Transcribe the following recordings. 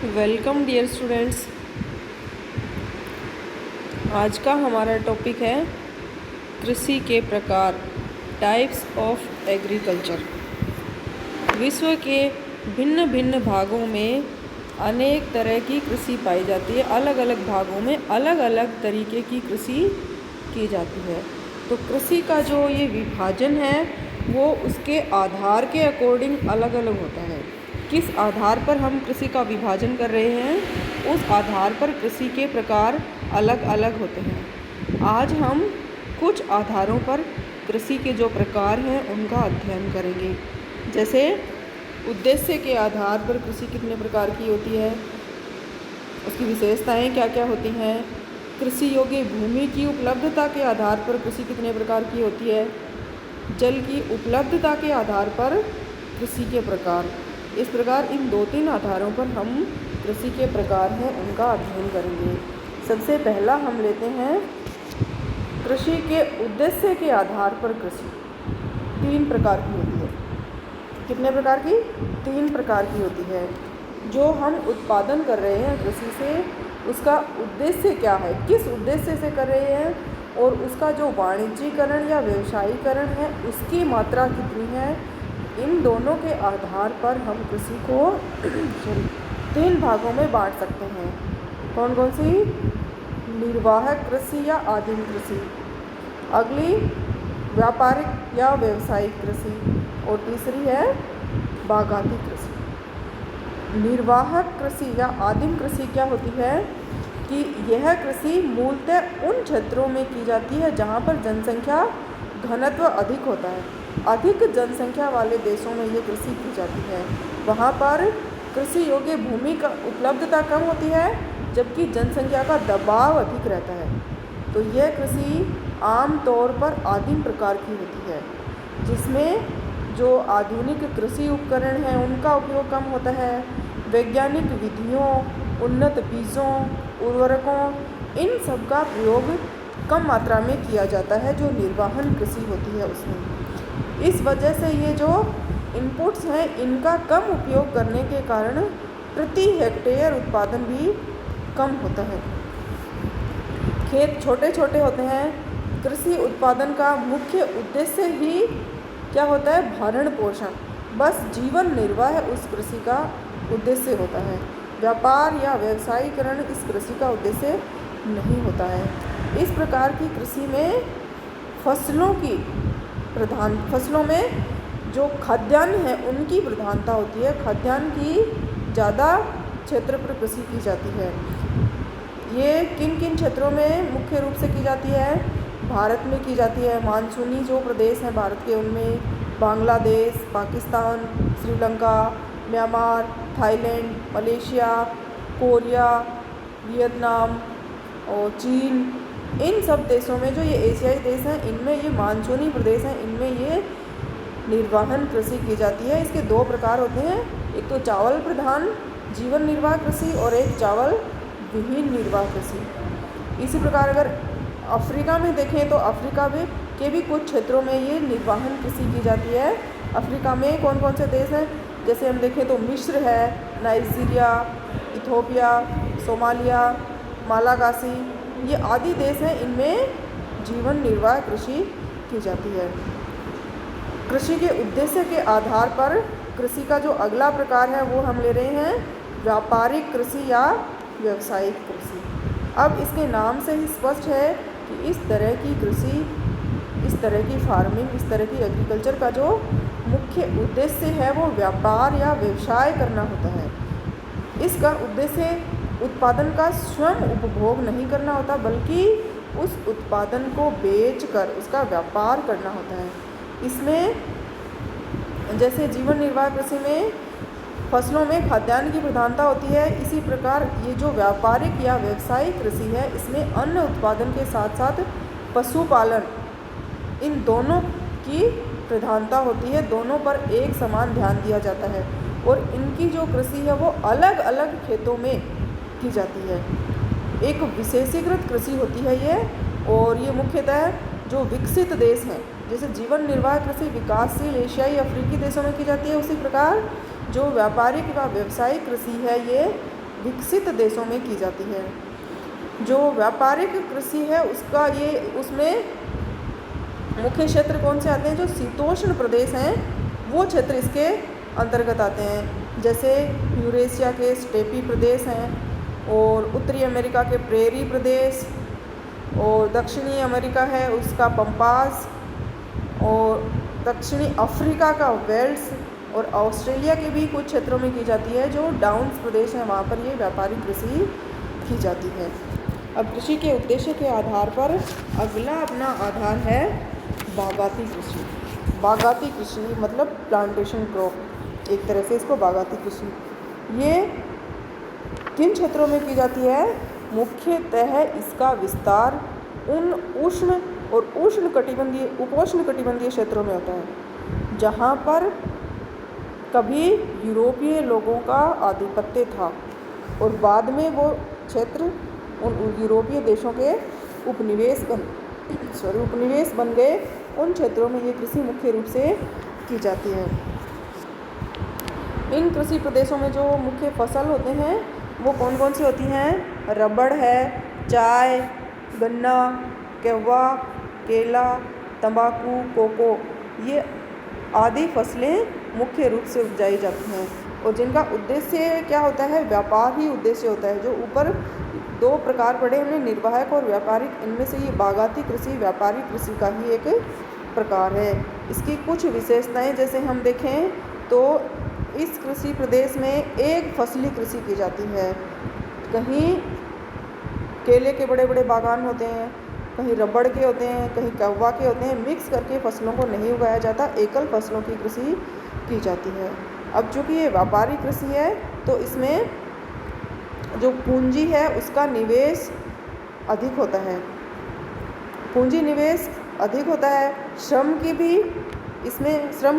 Welcome dear students. आज का हमारा टॉपिक है कृषि के प्रकार, टाइप्स ऑफ एग्रीकल्चर। विश्व के भिन्न भिन्न भागों में अनेक तरह की कृषि पाई जाती है। अलग अलग भागों में अलग अलग तरीके की कृषि की जाती है। तो कृषि का जो ये विभाजन है वो उसके आधार के अकॉर्डिंग अलग अलग होता है। किस आधार पर हम कृषि का विभाजन कर रहे हैं, उस आधार पर कृषि के प्रकार अलग अलग होते हैं। आज हम कुछ आधारों पर कृषि के जो प्रकार हैं उनका अध्ययन करेंगे। जैसे उद्देश्य के आधार पर कृषि कितने प्रकार की होती है, उसकी विशेषताएं क्या क्या होती हैं। कृषि योग्य भूमि की उपलब्धता के आधार पर कृषि कितने प्रकार की होती है। जल की उपलब्धता के आधार पर कृषि के प्रकार। इस प्रकार इन 2-3 आधारों पर हम कृषि के प्रकार हैं उनका अध्ययन करेंगे। सबसे पहला हम लेते हैं कृषि के उद्देश्य के आधार पर कृषि 3 प्रकार की होती है। कितने प्रकार की? 3 प्रकार की होती है। जो हम उत्पादन कर रहे हैं कृषि से, उसका उद्देश्य क्या है, किस उद्देश्य से कर रहे हैं, और उसका जो वाणिज्यीकरण या व्यवसायीकरण है उसकी मात्रा कितनी है। इन दोनों के आधार पर हम कृषि को 3 भागों में बांट सकते हैं। कौन कौन सी? निर्वाहक कृषि या आदिम कृषि, अगली व्यापारिक या व्यवसायिक कृषि, और तीसरी है बागाती कृषि। निर्वाहक कृषि या आदिम कृषि क्या होती है कि यह कृषि मूलतः उन क्षेत्रों में की जाती है जहाँ पर जनसंख्या घनत्व अधिक होता है। अधिक जनसंख्या वाले देशों में ये कृषि की जाती है। वहाँ पर कृषि योग्य भूमि का उपलब्धता कम होती है, जबकि जनसंख्या का दबाव अधिक रहता है। तो यह कृषि आम तौर पर आदिम प्रकार की होती है, जिसमें जो आधुनिक कृषि उपकरण हैं उनका उपयोग कम होता है। वैज्ञानिक विधियों, उन्नत बीजों, उर्वरकों, इन सब का प्रयोग कम मात्रा में किया जाता है जो निर्वाहन कृषि होती है उसमें। इस वजह से ये जो इनपुट्स हैं इनका कम उपयोग करने के कारण प्रति हेक्टेयर उत्पादन भी कम होता है। खेत छोटे छोटे होते हैं। कृषि उत्पादन का मुख्य उद्देश्य ही क्या होता है? भरण पोषण, बस जीवन निर्वाह उस कृषि का उद्देश्य होता है। व्यापार या व्यवसायीकरण इस कृषि का उद्देश्य नहीं होता है। इस प्रकार की कृषि में फसलों में जो खाद्यान्न है उनकी प्रधानता होती है। खाद्यान्न की ज़्यादा क्षेत्र पर कृषि की जाती है। ये किन किन क्षेत्रों में मुख्य रूप से की जाती है? भारत में की जाती है। मानसूनी जो प्रदेश हैं भारत के, उनमें Bangladesh, Pakistan, Sri Lanka, Myanmar, Thailand, Malaysia, Korea, Vietnam और चीन, इन सब देशों में जो ये एशियाई देश हैं इनमें ये मानसूनी प्रदेश हैं, इनमें ये निर्वाहन कृषि की जाती है। इसके 2 प्रकार होते हैं, एक तो चावल प्रधान जीवन निर्वाह कृषि और एक चावल विहीन निर्वाह कृषि। इसी प्रकार अगर अफ्रीका में देखें तो अफ्रीका के भी कुछ क्षेत्रों में ये निर्वाहन कृषि की जाती है। अफ्रीका में कौन कौन से देश हैं? जैसे हम देखें तो मिस्र है, नाइजीरिया, इथोपिया, सोमालिया, मालागासी, ये आदि देश हैं, इनमें जीवन निर्वाह कृषि की जाती है। कृषि के उद्देश्य के आधार पर कृषि का जो अगला प्रकार है वो हम ले रहे हैं व्यापारिक कृषि या व्यवसायिक कृषि। अब इसके नाम से ही स्पष्ट है कि इस तरह की कृषि, इस तरह की फार्मिंग, इस तरह की एग्रीकल्चर का जो मुख्य उद्देश्य है वो व्यापार या व्यवसाय करना होता है। इसका उद्देश्य उत्पादन का स्वयं उपभोग नहीं करना होता, बल्कि उस उत्पादन को बेचकर उसका व्यापार करना होता है। इसमें जैसे जीवन निर्वाह कृषि में फसलों में खाद्यान्न की प्रधानता होती है, इसी प्रकार ये जो व्यापारिक या व्यवसायिक कृषि है इसमें अन्न उत्पादन के साथ साथ पशुपालन, इन दोनों की प्रधानता होती है। दोनों पर एक समान ध्यान दिया जाता है और इनकी जो कृषि है वो अलग अलग खेतों में की जाती है। एक विशेषीकृत कृषि होती है ये, और ये मुख्यतः जो विकसित देश हैं, जैसे जीवन निर्वाह कृषि विकासशील एशियाई अफ्रीकी देशों में की जाती है, उसी प्रकार जो व्यापारिक व व्यवसायिक कृषि है ये विकसित देशों में की जाती है। जो व्यापारिक कृषि है उसमें मुख्य क्षेत्र कौन से आते हैं? जो शीतोष्ण प्रदेश हैं वो क्षेत्र इसके अंतर्गत आते हैं, जैसे यूरेशिया के स्टेपी प्रदेश हैं, और उत्तरी अमेरिका के प्रेरी प्रदेश, और दक्षिणी अमेरिका है उसका पंपास, और दक्षिणी अफ्रीका का वेल्स, और ऑस्ट्रेलिया के भी कुछ क्षेत्रों में की जाती है जो डाउन्स प्रदेश है, वहाँ पर ये व्यापारिक कृषि की जाती है। अब कृषि के उद्देश्य के आधार पर अगला अपना आधार है बागाती कृषि। बागाती कृषि मतलब प्लांटेशन क्रॉप, एक तरह से इसको बागाती कृषि। ये किन क्षेत्रों में की जाती है? मुख्यतः इसका विस्तार उन उष्ण और उपोष्ण कटिबंधीय क्षेत्रों में होता है जहाँ पर कभी यूरोपीय लोगों का आधिपत्य था और बाद में वो क्षेत्र उन यूरोपीय देशों के उपनिवेश बन गए। उन क्षेत्रों में ये कृषि मुख्य रूप से की जाती है। इन कृषि प्रदेशों में जो मुख्य फसल होते हैं वो कौन कौन सी होती हैं? रबड़ है, चाय, गन्ना, कहवा, केला, तंबाकू, कोको, ये आदि फसलें मुख्य रूप से उपजाई जाती हैं और जिनका उद्देश्य क्या होता है? व्यापार ही उद्देश्य होता है। जो ऊपर दो प्रकार पड़े हमने, निर्वाहक और व्यापारिक, इनमें से ये बागाती कृषि व्यापारिक कृषि का ही एक प्रकार है। इसकी कुछ विशेषताएं जैसे हम देखें तो इस कृषि प्रदेश में एक फसली कृषि की जाती है। कहीं केले के बड़े बड़े बागान होते हैं, कहीं रबड़ के होते हैं, कहीं कहवा के होते हैं, मिक्स करके फसलों को नहीं उगाया जाता, एकल फसलों की कृषि की जाती है। अब चूँकि ये व्यापारिक कृषि है तो इसमें जो पूंजी है उसका निवेश अधिक होता है, पूंजी निवेश अधिक होता है, श्रम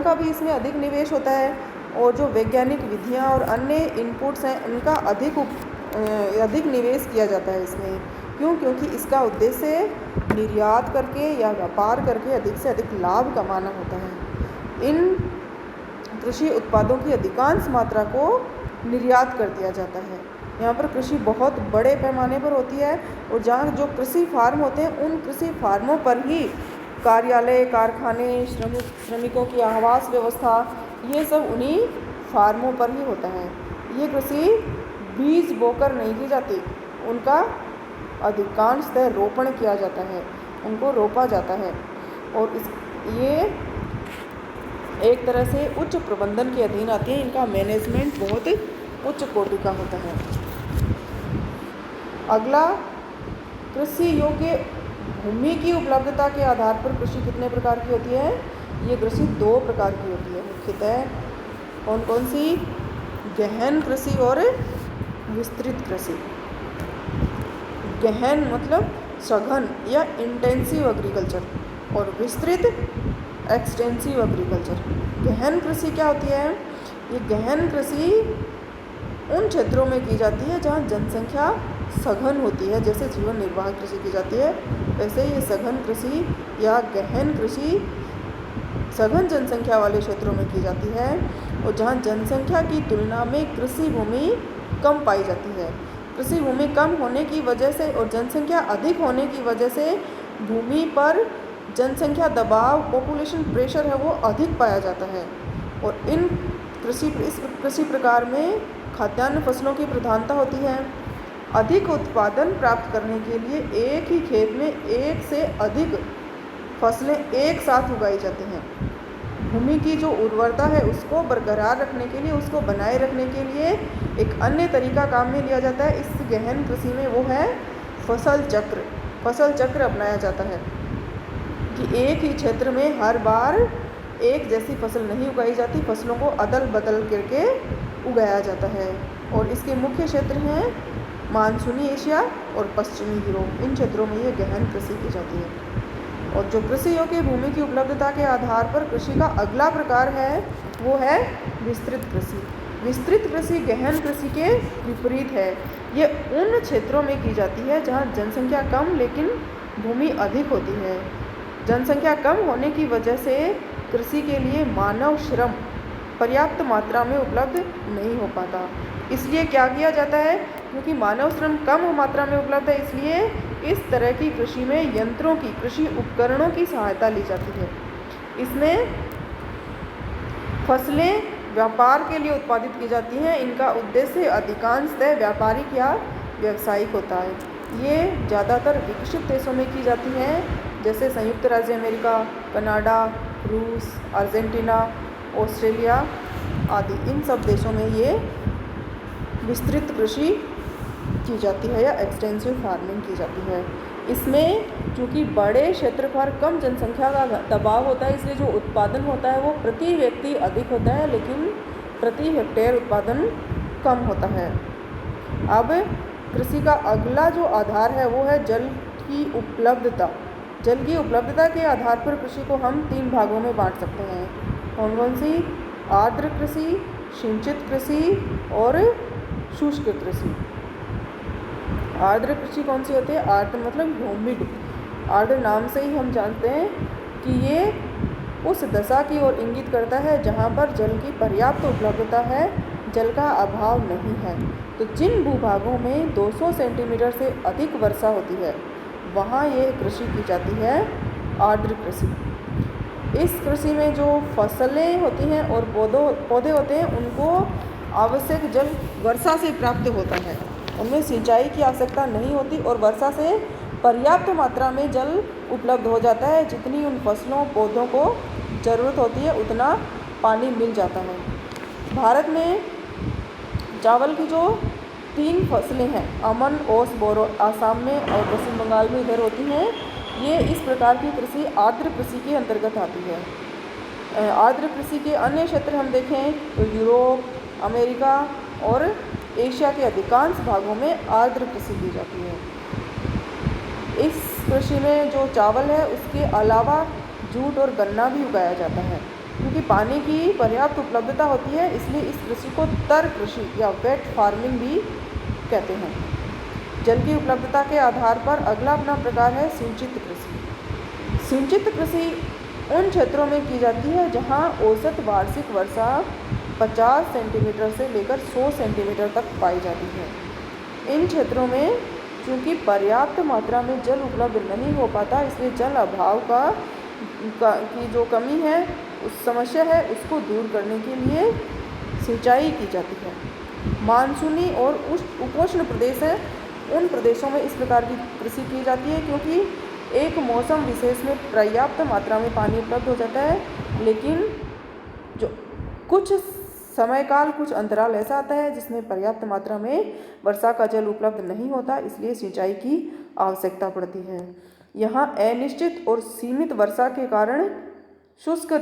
का भी इसमें अधिक निवेश होता है, और जो वैज्ञानिक विधियां और अन्य इनपुट्स हैं उनका अधिक निवेश किया जाता है इसमें। क्यों? क्योंकि इसका उद्देश्य निर्यात करके या व्यापार करके अधिक से अधिक लाभ कमाना होता है। इन कृषि उत्पादों की अधिकांश मात्रा को निर्यात कर दिया जाता है। यहाँ पर कृषि बहुत बड़े पैमाने पर होती है और जहाँ जो कृषि फार्म होते हैं उन कृषि फार्मों पर ही कार्यालय, कारखाने, श्रमिकों की आवास व्यवस्था, ये सब उन्हीं फार्मों पर ही होता है। ये कृषि बीज बोकर नहीं की जाती, उनका अधिकांशतः रोपण किया जाता है, उनको रोपा जाता है और ये एक तरह से उच्च प्रबंधन के अधीन आती है। इनका मैनेजमेंट बहुत उच्च कोटि का होता है। अगला, कृषि योग्य भूमि की उपलब्धता के आधार पर कृषि कितने प्रकार की होती है? ये कृषि दो प्रकार की होती है मुख्यतः। कौन कौन सी? गहन कृषि और विस्तृत कृषि। गहन मतलब सघन या इंटेंसिव एग्रीकल्चर, और विस्तृत एक्सटेंसिव एग्रीकल्चर। गहन कृषि क्या होती है? ये गहन कृषि उन क्षेत्रों में की जाती है जहाँ जनसंख्या सघन होती है, जैसे जीवन निर्वाह कृषि की जाती है, वैसे ये सघन कृषि या गहन कृषि सघन जनसंख्या वाले क्षेत्रों में की जाती है और जहाँ जनसंख्या की तुलना में कृषि भूमि कम पाई जाती है। कृषि भूमि कम होने की वजह से और जनसंख्या अधिक होने की वजह से भूमि पर जनसंख्या दबाव, पॉपुलेशन प्रेशर है वो अधिक पाया जाता है। और इस कृषि प्रकार में खाद्यान्न फसलों की प्रधानता होती है। अधिक उत्पादन प्राप्त करने के लिए एक ही खेत में एक से अधिक फसलें एक साथ उगाई जाती हैं। भूमि की जो उर्वरता है उसको बरकरार रखने के लिए, उसको बनाए रखने के लिए एक अन्य तरीका काम में लिया जाता है इस गहन कृषि में, वो है फसल चक्र। फसल चक्र अपनाया जाता है कि एक ही क्षेत्र में हर बार एक जैसी फसल नहीं उगाई जाती, फसलों को अदल बदल करके उगाया जाता है। और इसके मुख्य क्षेत्र हैं मानसूनी एशिया और पश्चिमी यूरोप। इन क्षेत्रों में ये गहन कृषि की जाती है। और जो कृषि योग्य भूमि की उपलब्धता के आधार पर कृषि का अगला प्रकार है वो है विस्तृत कृषि। विस्तृत कृषि गहन कृषि के विपरीत है। ये उन क्षेत्रों में की जाती है जहाँ जनसंख्या कम लेकिन भूमि अधिक होती है। जनसंख्या कम होने की वजह से कृषि के लिए मानव श्रम पर्याप्त मात्रा में उपलब्ध नहीं हो पाता। इसलिए क्या किया जाता है, क्योंकि मानव श्रम कम मात्रा में उपलब्ध है, इसलिए इस तरह की कृषि में यंत्रों की, कृषि उपकरणों की सहायता ली जाती है। इसमें फसलें व्यापार के लिए उत्पादित की जाती हैं। इनका उद्देश्य अधिकांशतः व्यापारिक या व्यावसायिक होता है। ये ज़्यादातर विकसित देशों में की जाती हैं, जैसे संयुक्त राज्य अमेरिका, कनाडा, रूस, अर्जेंटीना, ऑस्ट्रेलिया आदि। इन सब देशों में ये विस्तृत कृषि की जाती है या एक्सटेंसिव फार्मिंग की जाती है। इसमें चूँकि बड़े क्षेत्र पर कम जनसंख्या का दबाव होता है, इसलिए जो उत्पादन होता है वो प्रति व्यक्ति अधिक होता है, लेकिन प्रति हेक्टेयर उत्पादन कम होता है। अब कृषि का अगला जो आधार है वो है जल की उपलब्धता। जल की उपलब्धता के आधार पर कृषि को हम 3 भागों में बांट सकते हैं। कौन कौन सी? आर्द्र कृषि, सिंचित कृषि और शुष्क कृषि। आर्द्र कृषि कौन सी होती है? आर्द्र मतलब ह्यूमिड। आर्द्र नाम से ही हम जानते हैं कि ये उस दशा की ओर इंगित करता है जहाँ पर जल की पर्याप्त उपलब्धता है, जल का अभाव नहीं है। तो जिन भूभागों में 200 सेंटीमीटर से अधिक वर्षा होती है वहाँ ये कृषि की जाती है, आर्द्र कृषि। इस कृषि में जो फसलें होती हैं और पौधे होते हैं उनको आवश्यक जल वर्षा से प्राप्त होता है। उनमें सिंचाई की आवश्यकता नहीं होती और वर्षा से पर्याप्त मात्रा में जल उपलब्ध हो जाता है। जितनी उन फसलों पौधों को ज़रूरत होती है उतना पानी मिल जाता है। भारत में चावल की जो 3 फसलें हैं, अमन, ओस, बोरो, आसाम में और पश्चिम बंगाल में इधर होती हैं, ये इस प्रकार की कृषि आर्द्र कृषि के अंतर्गत आती है। आर्द्र कृषि के अन्य क्षेत्र हम देखें तो यूरोप, अमेरिका और एशिया के अधिकांश भागों में आर्द्र कृषि की जाती है। इस कृषि में जो चावल है उसके अलावा जूट और गन्ना भी उगाया जाता है। क्योंकि पानी की पर्याप्त उपलब्धता होती है इसलिए इस कृषि को तर कृषि या वेट फार्मिंग भी कहते हैं। जल की उपलब्धता के आधार पर अगला अपना प्रकार है सिंचित कृषि। सिंचित कृषि उन क्षेत्रों में की जाती है जहां औसत वार्षिक वर्षा 50 सेंटीमीटर से लेकर 100 सेंटीमीटर तक पाई जाती है। इन क्षेत्रों में चूँकि पर्याप्त मात्रा में जल उपलब्ध नहीं हो पाता इसलिए जल अभाव की जो कमी है, उस समस्या है, उसको दूर करने के लिए सिंचाई की जाती है। मानसूनी और उपोष्ण प्रदेश हैं, उन प्रदेशों में इस प्रकार की कृषि की जाती है क्योंकि एक मौसम विशेष में पर्याप्त मात्रा में पानी उपलब्ध हो जाता है, लेकिन जो कुछ समयकाल, कुछ अंतराल ऐसा आता है जिसमें पर्याप्त मात्रा में वर्षा का जल उपलब्ध नहीं होता, इसलिए सिंचाई की आवश्यकता पड़ती है। यहाँ अनिश्चित और सीमित वर्षा के कारण शुष्क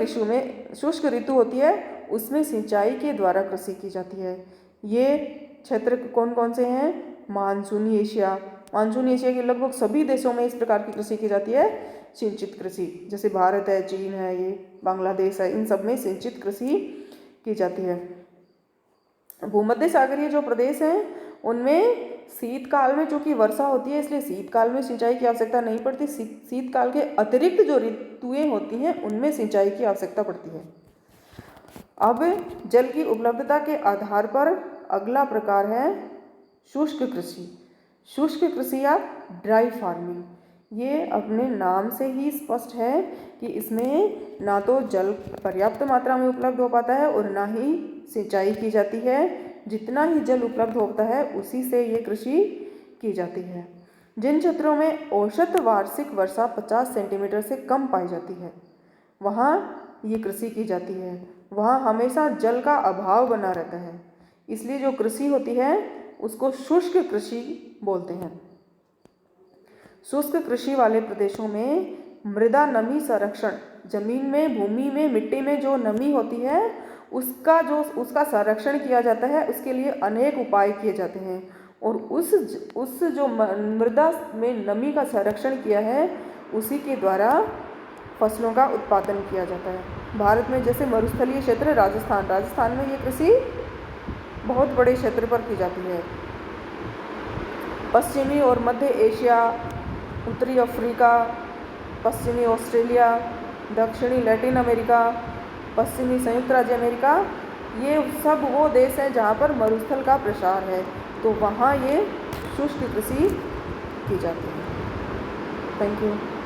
ऋतु होती है, उसमें सिंचाई के द्वारा कृषि की जाती है। ये क्षेत्र कौन कौन से हैं? मानसूनी एशिया के लगभग सभी देशों में इस प्रकार की कृषि की जाती है, सिंचित कृषि। जैसे भारत है, चीन है, ये बांग्लादेश है, इन सब में सिंचित कृषि की जाती है। भूमध्य सागरीय जो प्रदेश हैं उनमें शीतकाल में चूँकि वर्षा होती है इसलिए शीतकाल में सिंचाई की आवश्यकता नहीं पड़ती। शीतकाल के अतिरिक्त जो ऋतुएं होती हैं उनमें सिंचाई की आवश्यकता पड़ती है। अब जल की उपलब्धता के आधार पर अगला प्रकार है शुष्क कृषि। शुष्क कृषि या ड्राई फार्मिंग। ये अपने नाम से ही स्पष्ट है कि इसमें ना तो जल पर्याप्त मात्रा में उपलब्ध हो पाता है और ना ही सिंचाई की जाती है। जितना ही जल उपलब्ध होता है उसी से ये कृषि की जाती है। जिन क्षेत्रों में औसत वार्षिक वर्षा 50 सेंटीमीटर से कम पाई जाती है वहाँ ये कृषि की जाती है। वहाँ हमेशा जल का अभाव बना रहता है, इसलिए जो कृषि होती है उसको शुष्क कृषि बोलते हैं। शुष्क कृषि वाले प्रदेशों में मृदा नमी संरक्षण, जमीन में, भूमि में, मिट्टी में जो नमी होती है उसका संरक्षण किया जाता है। उसके लिए अनेक उपाय किए जाते हैं और उस जो मृदा में नमी का संरक्षण किया है उसी के द्वारा फसलों का उत्पादन किया जाता है। भारत में जैसे मरुस्थलीय क्षेत्र राजस्थान में ये कृषि बहुत बड़े क्षेत्र पर की जाती है। पश्चिमी और मध्य एशिया, उत्तरी अफ्रीका, पश्चिमी ऑस्ट्रेलिया, दक्षिणी लैटिन अमेरिका, पश्चिमी संयुक्त राज्य अमेरिका, ये सब वो देश हैं जहाँ पर मरुस्थल का प्रसार है, तो वहाँ ये शुष्क कृषि की जाती है। Thank you.